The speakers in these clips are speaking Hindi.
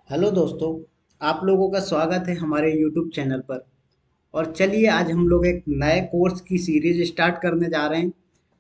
हेलो दोस्तों। आप लोगों का स्वागत है हमारे यूट्यूब चैनल पर। और चलिए आज हम लोग एक नए कोर्स की सीरीज स्टार्ट करने जा रहे हैं।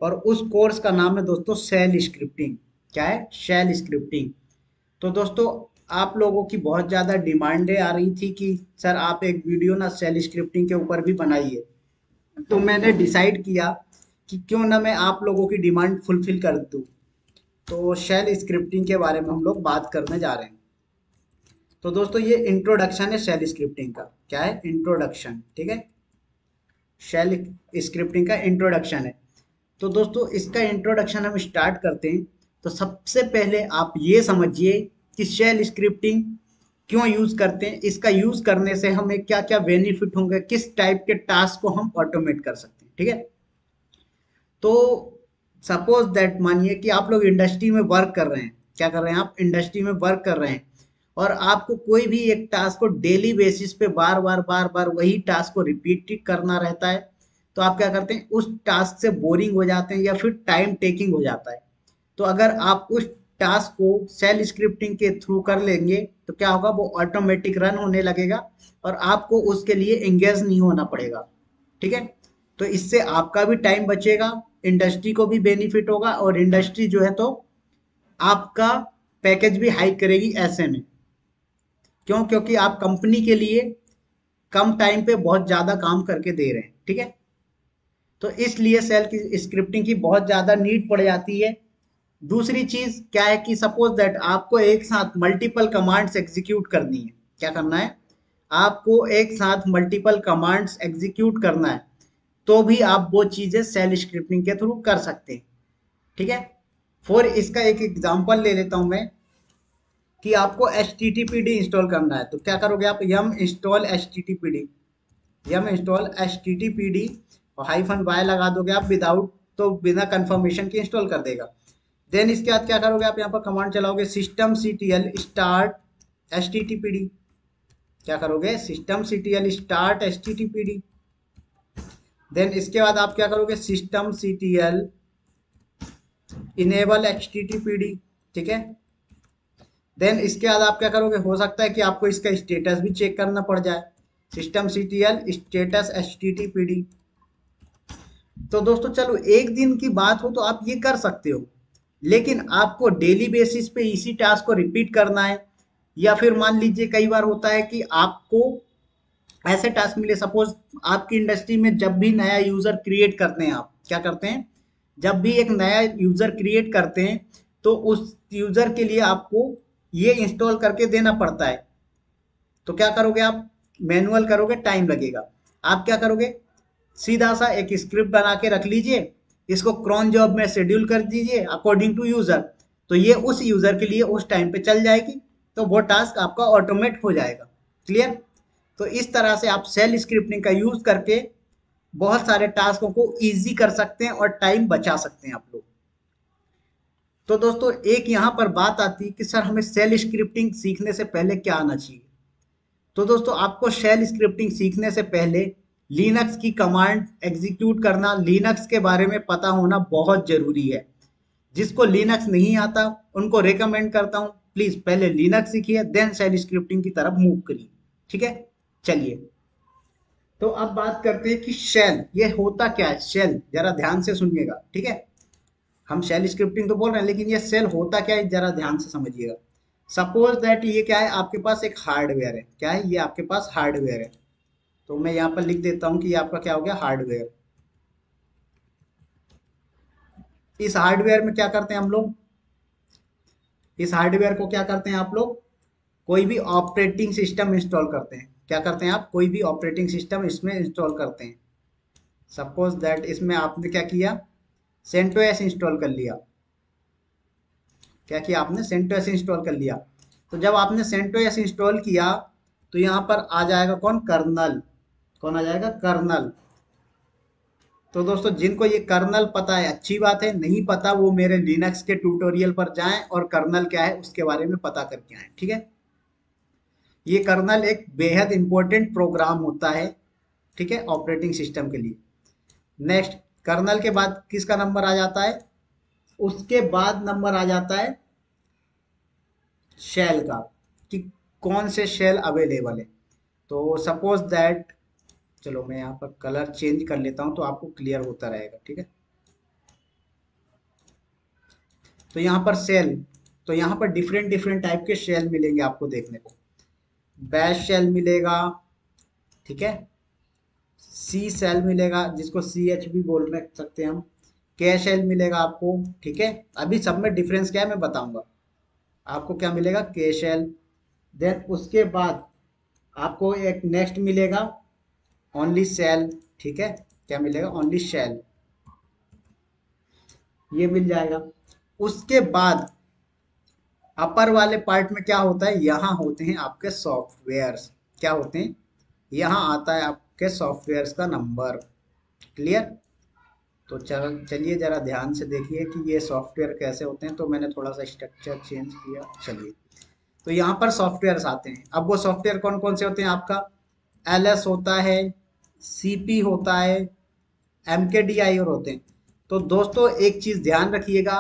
और उस कोर्स का नाम है दोस्तों शेल स्क्रिप्टिंग। क्या है? Shell scripting. तो दोस्तों, आप लोगों की बहुत ज़्यादा डिमांडें आ रही थी कि सर आप एक वीडियो ना शेल स्क्रिप्टिंग के ऊपर भी बनाइए। तो मैंने डिसाइड किया कि क्यों ना मैं आप लोगों की डिमांड फुलफिल कर दूँ। तो शेल स्क्रिप्टिंग के बारे में हम लोग बात करने जा रहे हैं। तो दोस्तों, ये इंट्रोडक्शन है शेल स्क्रिप्टिंग का। क्या है? इंट्रोडक्शन। ठीक है, शेल स्क्रिप्टिंग का इंट्रोडक्शन है। तो दोस्तों, इसका इंट्रोडक्शन हम स्टार्ट करते हैं। तो सबसे पहले आप ये समझिए कि शेल स्क्रिप्टिंग क्यों यूज करते हैं, इसका यूज करने से हमें क्या क्या बेनिफिट होंगे, किस टाइप के टास्क को हम ऑटोमेट कर सकते हैं। ठीक है, तो सपोज दैट मानिए कि आप लोग इंडस्ट्री में वर्क कर रहे हैं। क्या कर रहे हैं? आप इंडस्ट्री में वर्क कर रहे हैं और आपको कोई भी एक टास्क को डेली बेसिस पे बार बार वही टास्क को रिपीट करना रहता है। तो आप क्या करते हैं? उस टास्क से बोरिंग हो जाते हैं या फिर टाइम टेकिंग हो जाता है। तो अगर आप उस टास्क को सेल स्क्रिप्टिंग के थ्रू कर लेंगे तो क्या होगा? वो ऑटोमेटिक रन होने लगेगा और आपको उसके लिए एंगेज नहीं होना पड़ेगा। ठीक है, तो इससे आपका भी टाइम बचेगा, इंडस्ट्री को भी बेनिफिट होगा और इंडस्ट्री जो है तो आपका पैकेज भी हाइक करेगी ऐसे में। क्यों? क्योंकि आप कंपनी के लिए कम टाइम पे बहुत ज्यादा काम करके दे रहे हैं। ठीक है, तो इसलिए सेल की स्क्रिप्टिंग की बहुत ज्यादा नीड पड़ जाती है। दूसरी चीज क्या है कि सपोज दैट आपको एक साथ मल्टीपल कमांड्स एग्जीक्यूट करनी है। क्या करना है? आपको एक साथ मल्टीपल कमांड्स एग्जीक्यूट करना है। तो भी आप वो चीजें सेल स्क्रिप्टिंग के थ्रू कर सकते हैं। ठीक है, फॉर इसका एक एग्जांपल ले लेता हूं मैं कि आपको H T T P D install करना है। तो क्या करोगे आप? Yum install H T T P D. Yum install H T T P D और हाइफन वाई लगा दोगे आप विदाउट, तो बिना कंफर्मेशन के इंस्टॉल कर देगा। देन इसके बाद क्या करोगे आप? यहाँ पर कमांड चलाओगे system c t l start h T T P d. क्या करोगे? System c t l start h T T P d. Then इसके बाद आप क्या करोगे? System c t l enable h T T P d. ठीक है, देन इसके बाद आप क्या करोगे? हो सकता है कि आपको इसका स्टेटस भी चेक करना पड़ जाए। System c t l status h T T P d. तो दोस्तों चलो, एक दिन की बात हो तो आप ये कर सकते हो, लेकिन आपको डेली बेसिस पे इसी टास्क को रिपीट करना है। या फिर मान लीजिए कई बार होता है कि आपको ऐसे टास्क मिले, सपोज आपकी इंडस्ट्री में जब भी नया यूजर क्रिएट करते हैं, आप क्या करते हैं? जब भी एक नया यूजर क्रिएट करते हैं तो उस यूजर के लिए आपको ये इंस्टॉल करके देना पड़ता है। तो क्या करोगे आप? मैनुअल करोगे, टाइम लगेगा। आप क्या करोगे? सीधा सा एक स्क्रिप्ट बना के रख लीजिए, इसको क्रॉन जॉब में शेड्यूल कर दीजिए अकॉर्डिंग टू यूजर। तो ये उस यूजर के लिए उस टाइम पे चल जाएगी। तो वो टास्क आपका ऑटोमेट हो जाएगा। क्लियर? तो इस तरह से आप सेल स्क्रिप्टिंग का यूज करके बहुत सारे टास्कों को इजी कर सकते हैं और टाइम बचा सकते हैं आप लोग। तो दोस्तों, एक यहाँ पर बात आती है कि सर हमें सेल स्क्रिप्टिंग सीखने से पहले क्या आना चाहिए। तो दोस्तों, आपको शेल स्क्रिप्टिंग सीखने से पहले लिनक्स की कमांड एग्जीक्यूट करना, लिनक्स के बारे में पता होना बहुत जरूरी है। जिसको लिनक्स नहीं आता उनको रेकमेंड करता हूं, प्लीज पहले लिनक्स सीखिए, देन शेल स्क्रिप्टिंग की तरफ मूव करिए। ठीक है, चलिए। तो अब बात करते हैं कि शेल ये होता क्या है। शेल जरा ध्यान से सुनिएगा। ठीक है, हम शेल स्क्रिप्टिंग तो बोल रहे हैं, लेकिन ये शेल होता क्या है जरा ध्यान से समझिएगा। सपोज दैट ये क्या है? आपके पास एक हार्डवेयर है। क्या है? ये आपके पास हार्डवेयर है। तो मैं यहाँ पर लिख देता हूँ कि ये आपका क्या हो गया? हार्डवेयर। इस हार्डवेयर में क्या करते हैं हम लोग? इस हार्डवेयर को क्या करते हैं आप लोग? कोई भी ऑपरेटिंग सिस्टम इंस्टॉल करते हैं। क्या करते हैं आप? कोई भी ऑपरेटिंग सिस्टम इसमें इंस्टॉल करते हैं। सपोज दैट इसमें आपने क्या किया? सेंटोस इंस्टॉल कर लिया। क्या किया आपने? सेंटोस इंस्टॉल कर लिया। तो जब आपने सेंटोस इंस्टॉल किया तो यहाँ पर आ जाएगा कौन? कर्नल। कौन आ जाएगा? कर्नल। तो दोस्तों, जिनको ये कर्नल पता है अच्छी बात है, नहीं पता वो मेरे लिनक्स के ट्यूटोरियल पर जाएं और कर्नल क्या है उसके बारे में पता करके आएं। ठीक है, ये कर्नल एक बेहद इंपॉर्टेंट प्रोग्राम होता है। ठीक है, ऑपरेटिंग सिस्टम के लिए। नेक्स्ट, कर्नल के बाद किसका नंबर आ जाता है? उसके बाद नंबर आ जाता है शेल का। कि कौन से शेल अवेलेबल है। तो सपोज दैट, चलो मैं यहाँ पर कलर चेंज कर लेता हूँ तो आपको क्लियर होता रहेगा, ठीक है। तो यहाँ पर शेल, तो यहाँ पर डिफरेंट डिफरेंट टाइप के शेल मिलेंगे आपको देखने को। बैश शेल मिलेगा, ठीक है। सी शेल मिलेगा जिसको सी एच भी बोल में सकते हैं हम। के शेल मिलेगा आपको, ठीक है। अभी सब में डिफरेंस क्या है मैं बताऊंगा। आपको क्या मिलेगा, के शेल। देन उसके बाद आपको एक नेक्स्ट मिलेगा ओनली शेल, ठीक है। क्या मिलेगा, ओनली शेल, ये मिल जाएगा। उसके बाद अपर वाले पार्ट में क्या होता है, यहाँ होते हैं आपके सॉफ्टवेयर्स। क्या होते हैं, यहाँ आता है आपके सॉफ्टवेयर्स का नंबर। क्लियर। तो चलिए जरा ध्यान से देखिए कि ये सॉफ्टवेयर कैसे होते हैं। तो मैंने थोड़ा सा स्ट्रक्चर चेंज किया, चलिए। तो यहाँ पर सॉफ्टवेयर्स आते हैं। अब वो सॉफ्टवेयर कौन कौन से होते हैं, आपका एलएस होता है, सीपी होता है, एमकेडीआई और होते हैं। तो दोस्तों एक चीज ध्यान रखिएगा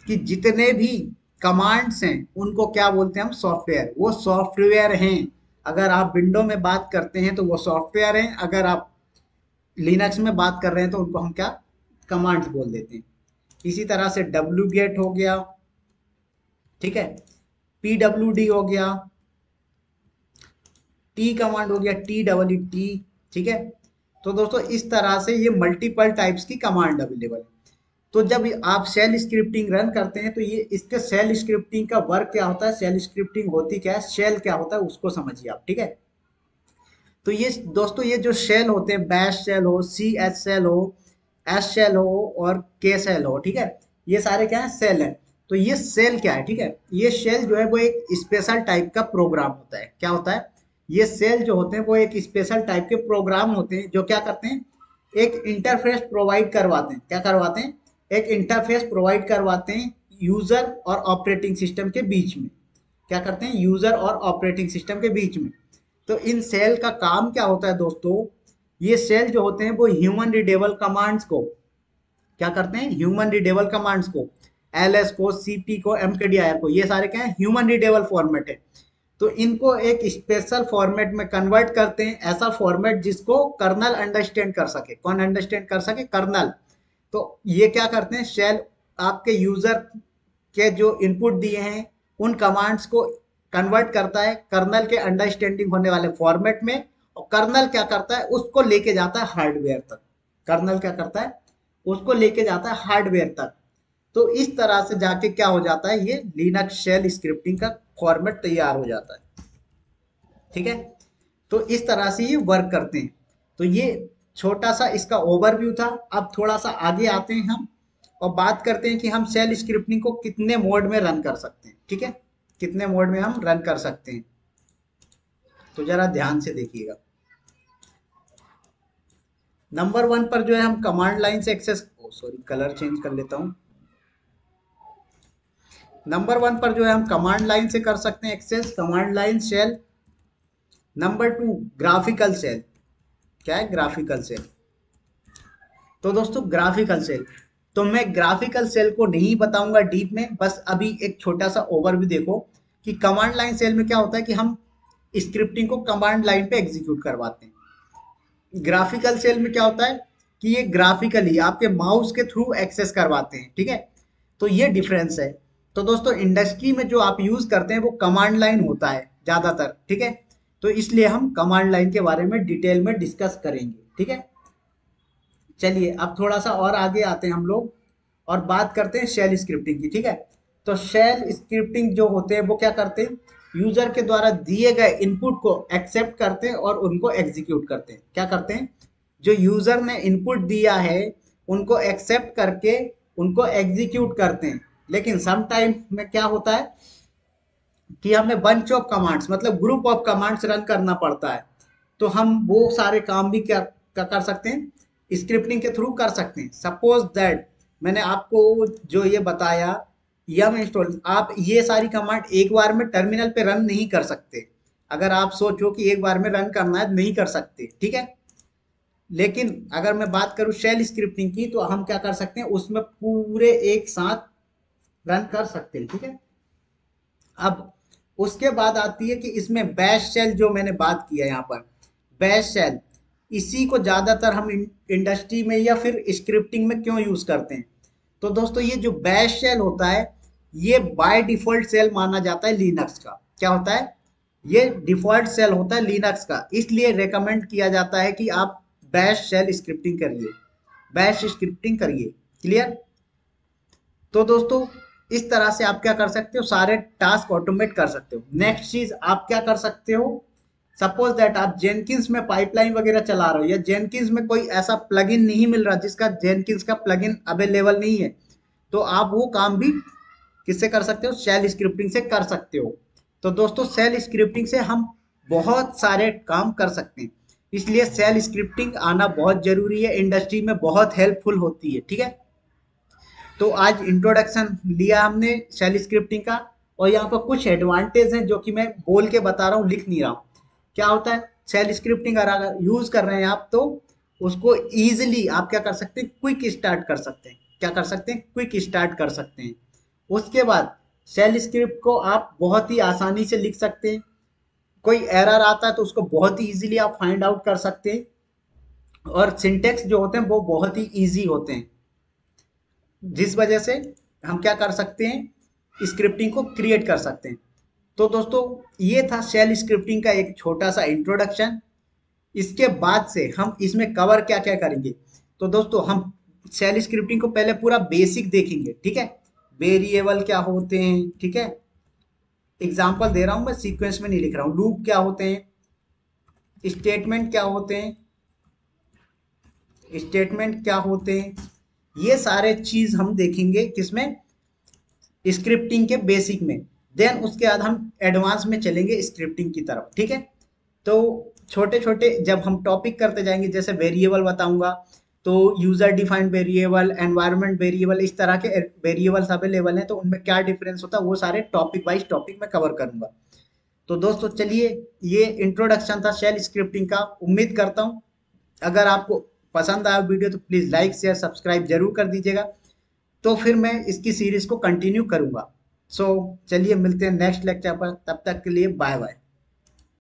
कि जितने भी कमांड्स हैं उनको क्या बोलते हैं हम, सॉफ्टवेयर। वो सॉफ्टवेयर हैं। अगर आप विंडो में बात करते हैं तो वो सॉफ्टवेयर हैं, अगर आप लिनक्स में बात कर रहे हैं तो उनको हम क्या, कमांड्स बोल देते हैं। इसी तरह से डब्ल्यू गेट हो गया, ठीक है, पीडब्ल्यू डी हो गया, टी कमांड हो गया, टी डबल टी, ठीक है। तो दोस्तों इस तरह से ये मल्टीपल टाइप्स की कमांड अवेलेबल है। तो जब आप शेल स्क्रिप्टिंग रन करते हैं तो ये इसके शेल स्क्रिप्टिंग का वर्क क्या होता है, शेल स्क्रिप्टिंग होती क्या है, शेल क्या होता है उसको समझिए आप, ठीक है। तो ये दोस्तों ये जो शेल होते हैं, बैश शेल हो, सी एच शेल हो, एस शेल हो और के शेल हो, ठीक है। ये सारे क्या है, सेल है। तो ये सेल क्या है, ठीक है। ये शेल जो है वो एक स्पेशल टाइप का प्रोग्राम होता है। क्या होता है, ये सेल जो होते हैं वो एक स्पेशल टाइप के प्रोग्राम होते हैं जो क्या करते हैं, एक इंटरफेस प्रोवाइड करवाते हैं। क्या करवाते हैं, एक इंटरफेस प्रोवाइड करवाते हैं यूजर और ऑपरेटिंग सिस्टम के बीच में। क्या करते हैं, यूजर और ऑपरेटिंग सिस्टम के बीच में। तो इन सेल का काम क्या होता है दोस्तों, ये सेल जो होते हैं वो ह्यूमन रीडेबल कमांड्स को क्या करते हैं, ह्यूमन रीडेबल कमांड्स को, एलएस को, सीपी को, एमकेडीआईआर को, ये सारे क्या है, ह्यूमन रीडेबल फॉर्मेट है। तो इनको एक स्पेशल फॉर्मेट में कन्वर्ट करते हैं, ऐसा फॉर्मेट जिसको कर्नल अंडरस्टैंड कर सके। कौन अंडरस्टैंड कर सके, कर्नल। तो ये क्या करते हैं, शेल आपके यूजर के जो इनपुट दिए हैं उन कमांड्स को कन्वर्ट करता है कर्नल के अंडरस्टैंडिंग होने वाले फॉर्मेट में। और कर्नल क्या करता है, उसको लेके जाता है हार्डवेयर तक। कर्नल क्या करता है, उसको लेके जाता है हार्डवेयर तक। तो इस तरह से जाके क्या हो जाता है, ये लिनक्स शेल स्क्रिप्टिंग का फॉर्मेट तैयार हो जाता है, ठीक है। तो इस तरह से ये वर्क करते हैं। तो ये छोटा सा इसका ओवरव्यू था। अब थोड़ा सा आगे आते हैं हम और बात करते हैं कि हम शेल स्क्रिप्टिंग को कितने मोड में रन कर सकते हैं, ठीक है। कितने मोड में हम रन कर सकते हैं, तो जरा ध्यान से देखिएगा। नंबर वन पर जो है हम कमांड लाइन से एक्सेस, सॉरी कलर चेंज कर लेता हूं। नंबर वन पर जो है हम कमांड लाइन से कर सकते हैं access, command line shell. Number two, graphical shell. क्या है, ग्राफिकल सेल। तो दोस्तों ग्राफिकल सेल, तो मैं ग्राफिकल सेल को नहीं बताऊंगा डीप में, बस अभी एक छोटा सा ओवरव्यू देखो कि कमांड लाइन सेल में क्या होता है कि हम स्क्रिप्टिंग को कमांड लाइन पे एग्जीक्यूट करवाते हैं। ग्राफिकल सेल में क्या होता है कि ये ग्राफिकली आपके माउस के थ्रू एक्सेस करवाते हैं, ठीक है। तो ये डिफरेंस है। तो दोस्तों इंडस्ट्री में जो आप यूज करते हैं वो कमांड लाइन होता है ज्यादातर, ठीक है। तो इसलिए हम कमांड लाइन के बारे में डिटेल में डिस्कस करेंगे, ठीक है। चलिए अब थोड़ा सा और आगे आते हैं हम लोग और बात करते हैं शेल स्क्रिप्टिंग की, ठीक है। तो शेल स्क्रिप्टिंग जो होते हैं वो क्या करते हैं, यूजर के द्वारा दिए गए इनपुट को एक्सेप्ट करते हैं और उनको एग्जीक्यूट करते हैं। क्या करते हैं, जो यूजर ने इनपुट दिया है उनको एक्सेप्ट करके उनको एग्जीक्यूट करते हैं। लेकिन समटाइम में क्या होता है कि हमें बंच ऑफ कमांड्स मतलब ग्रुप ऑफ कमांड्स रन करना पड़ता है। तो हम वो सारे काम भी क्या क्या कर सकते हैं, स्क्रिप्टिंग के थ्रू कर सकते हैं। सपोज दैट मैंने आपको जो ये बताया यम इंस्टॉल, आप ये सारी कमांड एक बार में टर्मिनल पे रन नहीं कर सकते। अगर आप सोचो कि एक बार में रन करना है नहीं कर सकते, ठीक है। लेकिन अगर मैं बात करूं शेल स्क्रिप्टिंग की तो हम क्या कर सकते हैं, उसमें पूरे एक साथ रन कर सकते हैं, ठीक है। अब उसके बाद आती है कि इसमें बैश शेल, जो मैंने बात किया यहाँ पर, बैश शेल, इसी को ज्यादातर हम इंडस्ट्री में या फिर स्क्रिप्टिंग में क्यों यूज करते हैं। तो दोस्तों ये जो बैश शेल होता है, ये बाय डिफॉल्ट सेल माना जाता है लिनक्स का। क्या होता है? ये डिफॉल्ट सेल होता है लिनक्स का, इसलिए रेकमेंड किया जाता है कि आप बैश शेल स्क्रिप्टिंग करिए, बैश स्क्रिप्टिंग करिए। क्लियर? तो दोस्तों इस तरह से आप क्या कर सकते हो, सारे टास्क ऑटोमेट कर सकते हो। नेक्स्ट चीज आप क्या कर सकते हो, सपोज दैट आप जेनकिंस में पाइपलाइन वगैरह चला रहे हो, या जेनकिंस में कोई ऐसा प्लगइन नहीं मिल रहा जिसका जेनकिंस का प्लगइन अवेलेबल नहीं है, तो आप वो काम भी किससे कर सकते हो, शेल स्क्रिप्टिंग से कर सकते हो। तो दोस्तों शेल स्क्रिप्टिंग से हम बहुत सारे काम कर सकते हैं, इसलिए शेल स्क्रिप्टिंग आना बहुत जरूरी है, इंडस्ट्री में बहुत हेल्पफुल होती है। ठीक है, तो आज इंट्रोडक्शन लिया हमने शेल स्क्रिप्टिंग का, और यहाँ पर कुछ एडवांटेज हैं जो कि मैं बोल के बता रहा हूँ, लिख नहीं रहा हूँ। क्या होता है शेल स्क्रिप्टिंग, अगर यूज कर रहे हैं आप, तो उसको इजीली आप क्या कर सकते हैं, क्विक स्टार्ट कर सकते हैं। क्या कर सकते हैं? क्विक स्टार्ट कर सकते हैं। उसके बाद शेल स्क्रिप्ट को आप बहुत ही आसानी से लिख सकते हैं, कोई एरर आता है तो उसको बहुत ही इजीली आप फाइंड आउट कर सकते हैं, और सिंटेक्स जो होते हैं वो बहुत ही इजी होते हैं, जिस वजह से हम क्या कर सकते हैं, स्क्रिप्टिंग को क्रिएट कर सकते हैं। तो दोस्तों ये था शेल स्क्रिप्टिंग का एक छोटा सा इंट्रोडक्शन। इसके बाद से हम इसमें कवर क्या क्या करेंगे, तो दोस्तों हम शेल स्क्रिप्टिंग को पहले पूरा बेसिक देखेंगे। ठीक है, वेरिएबल क्या होते हैं, ठीक है, एग्जाम्पल दे रहा हूं मैं, सीक्वेंस में नहीं लिख रहा हूं। लूप क्या होते हैं, स्टेटमेंट क्या होते हैं, स्टेटमेंट क्या होते हैं, ये सारे चीज हम देखेंगे किसमें, स्क्रिप्टिंग के बेसिक में। देन उसके बाद हम एडवांस में चलेंगे स्क्रिप्टिंग की तरफ। ठीक है, तो छोटे छोटे जब हम टॉपिक करते जाएंगे, जैसे वेरिएबल बताऊंगा, तो user defined variable, environment variable, इस तरह के वेरिएबल्स अवेलेबल हैं, तो उनमें क्या डिफरेंस होता है वो सारे टॉपिक वाइज टॉपिक में कवर करूंगा। तो दोस्तों चलिए, ये इंट्रोडक्शन था शेल स्क्रिप्टिंग का। उम्मीद करता हूँ अगर आपको पसंद आया वीडियो तो प्लीज लाइक शेयर सब्सक्राइब जरूर कर दीजिएगा, तो फिर मैं इसकी सीरीज को कंटिन्यू करूंगा। सो चलिए मिलते हैं नेक्स्ट लेक्चर पर, तब तक के लिए बाय बाय।